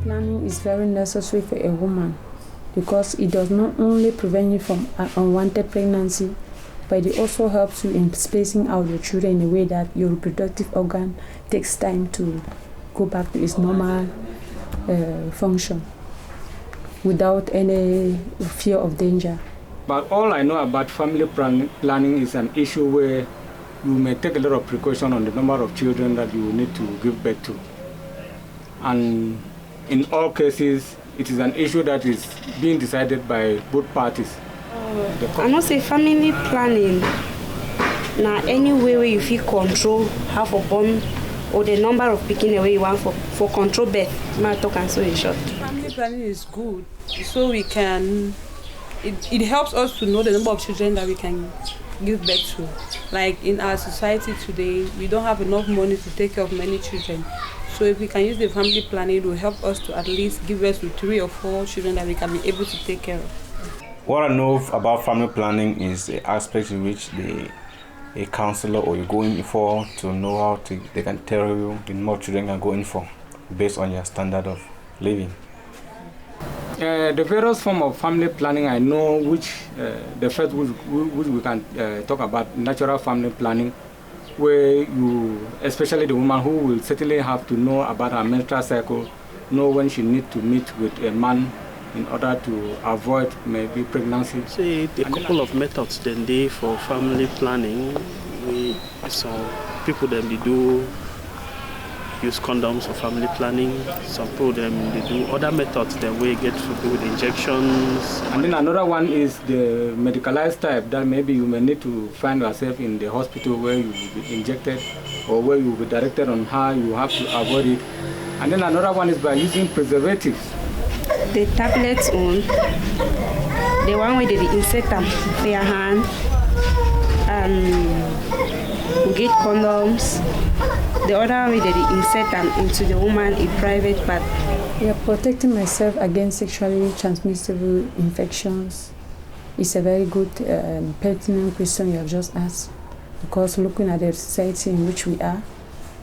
planning is very necessary for a woman because it does not only prevent you from an unwanted pregnancy, but it also helps you in spacing out your children in a way that your reproductive organ takes time to go back to its normal function without any fear of danger. But all I know about family planning is an issue where you may take a lot of precaution on the number of children that you need to give birth to. And in all cases, it is an issue that is being decided by both parties. I must say family planning, now any way where you feel control how for born or the number of picking the way you want for control birth. My talk and so in short. Family planning is good, so we can, it helps us to know the number of children that we can give birth to. Like in our society today, we don't have enough money to take care of many children. So if we can use the family planning, it will help us to at least give birth to 3 or 4 children that we can be able to take care of. What I know about family planning is the aspect in which a counselor or you're going for to know how they can tell you the more children you're going for based on your standard of living. The various forms of family planning I know, which the first which we can talk about, natural family planning, where you, especially the woman who will certainly have to know about her menstrual cycle, know when she needs to meet with a man in order to avoid maybe pregnancy. Say a couple of methods then they for family planning. Some people then they do use condoms for family planning. Some people then they do other methods then we get to do with injections. And then another one is the medicalized type that maybe you may need to find yourself in the hospital where you will be injected or where you will be directed on how you have to avoid it. And then another one is by using preservatives. The tablets on, the one where they insert them for your hand, and get condoms. The other way they insert them into the woman in private part. Yeah, protecting myself against sexually transmissible infections is a very good pertinent question you have just asked, because looking at the society in which we are,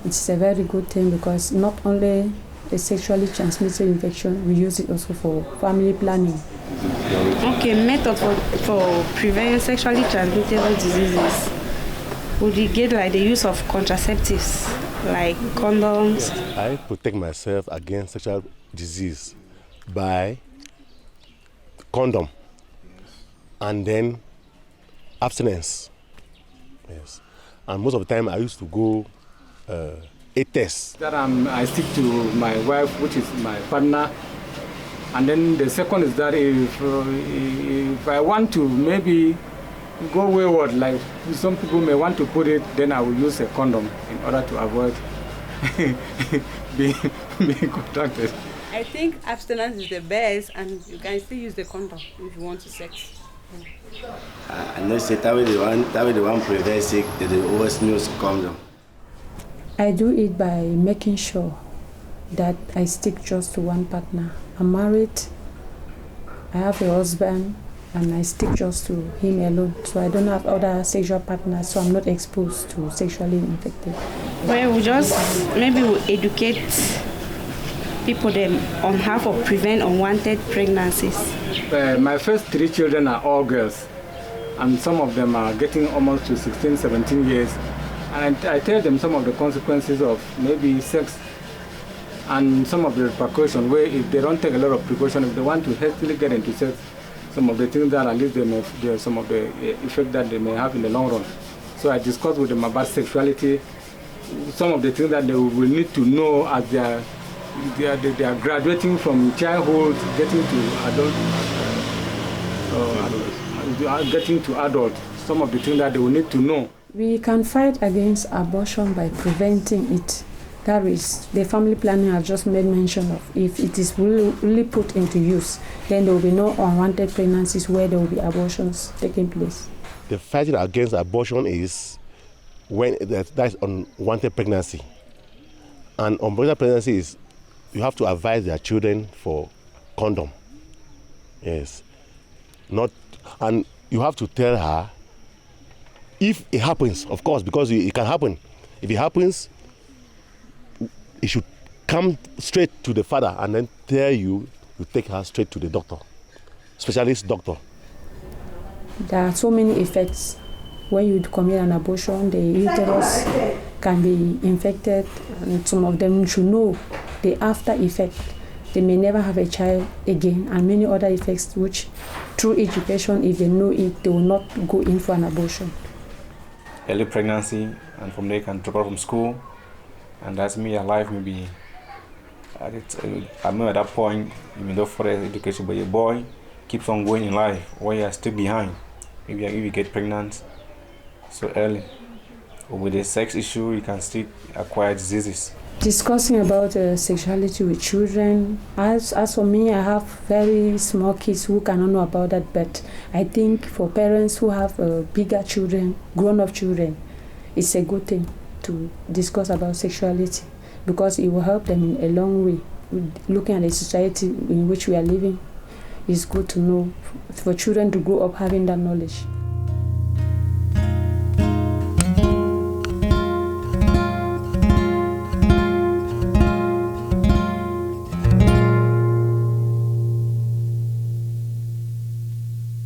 it's a very good thing because not only a sexually transmitted infection, we use it also for family planning. Okay, method for preventing sexually transmittable diseases would you get like the use of contraceptives like condoms? I protect myself against sexual disease by condom and then abstinence. Yes, and most of the time I used to go a test. That I stick to my wife, which is my partner. And then the second is that if I want to maybe go wayward, like some people may want to put it, then I will use a condom in order to avoid being contracted. I think abstinence is the best, and you can still use the condom if you want to sex. I know that one prevent sick, they always use condom. I do it by making sure that I stick just to one partner. I'm married, I have a husband, and I stick just to him alone. So I don't have other sexual partners, so I'm not exposed to sexually infected. Well, we just maybe we educate people them on how to prevent unwanted pregnancies. My first 3 children are all girls, and some of them are getting almost to 16, 17 years. And I tell them some of the consequences of maybe sex and some of the repercussions where if they don't take a lot of precaution, if they want to hastily get into sex, some of the things that at least some of the effect that they may have in the long run. So I discuss with them about sexuality, some of the things that they will need to know as they are graduating from childhood, getting to adult, some of the things that they will need to know. We can fight against abortion by preventing it. That is, the family planning I've just made mention of. If it is really put into use, then there will be no unwanted pregnancies where there will be abortions taking place. The fighting against abortion is when that's unwanted pregnancy. And unwanted pregnancy is you have to advise their children for condom. Yes. And you have to tell her if it happens, of course, because it can happen. If it happens, it should come straight to the father and then tell you, you take her straight to the doctor, specialist doctor. There are so many effects. When you commit an abortion, the uterus can be infected, and some of them should know the after effect. They may never have a child again, and many other effects which, through education, if they know it, they will not go in for an abortion. Early pregnancy, and from there you can drop out from school, and that's me, your life may be, I remember at that point, you may not further education, but your boy keeps on going in life, while you are still behind. Maybe if you get pregnant so early, or with a sex issue, you can still acquire diseases. Discussing about sexuality with children, as for me, I have very small kids who cannot know about that, but I think for parents who have bigger children, grown-up children, it's a good thing to discuss about sexuality, because it will help them in a long way. Looking at the society in which we are living, it's good to know for children to grow up having that knowledge.